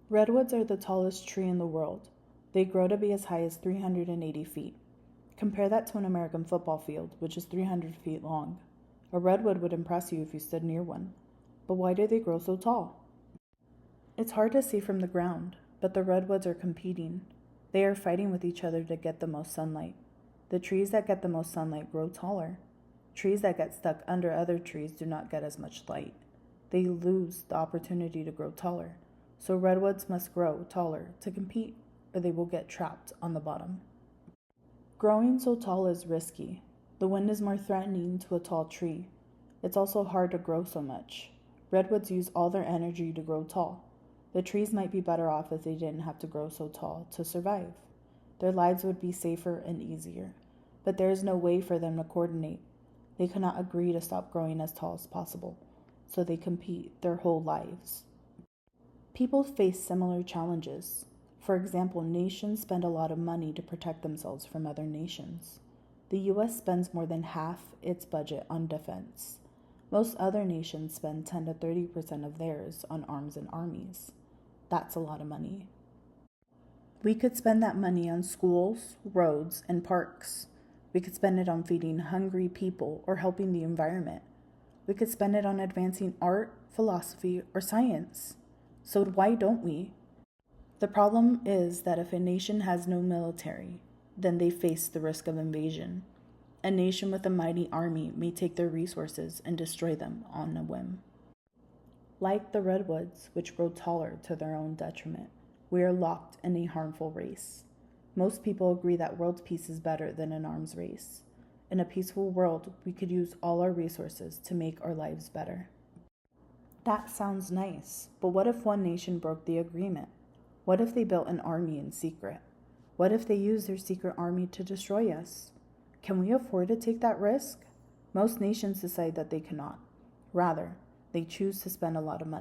Redwoods are the tallest tree in the world. They grow to be as high as 380 feet. Compare that to an American football field, which is 300 feet long. A redwood would impress you if you stood near one. But why do they grow so tall? It's hard to see from the ground, but the redwoods are competing. They are fighting with each other to get the most sunlight. The trees that get the most sunlight grow taller. Trees that get stuck under other trees do not get as much light. They lose the opportunity to grow taller. So redwoods must grow taller to compete, or they will get trapped on the bottom. Growing so tall is risky. The wind is more threatening to a tall tree. It's also hard to grow so much. Redwoods use all their energy to grow tall. The trees might be better off if they didn't have to grow so tall to survive. Their lives would be safer and easier, but there is no way for them to coordinate. They cannot agree to stop growing as tall as possible, so they compete their whole lives. People face similar challenges. For example, nations spend a lot of money to protect themselves from other nations. The US spends more than half its budget on defense. Most other nations spend 10 to 30% of theirs on arms and armies. That's a lot of money. We could spend that money on schools, roads, and parks. We could spend it on feeding hungry people or helping the environment. We could spend it on advancing art, philosophy, or science. So why don't we? The problem is that if a nation has no military, then they face the risk of invasion. A nation with a mighty army may take their resources and destroy them on a whim. Like the redwoods, which grow taller to their own detriment, we are locked in a harmful race. Most people agree that world peace is better than an arms race. In a peaceful world, we could use all our resources to make our lives better. That sounds nice, but what if one nation broke the agreement? What if they built an army in secret? What if they used their secret army to destroy us? Can we afford to take that risk? Most nations decide that they cannot. Rather, they choose to spend a lot of money.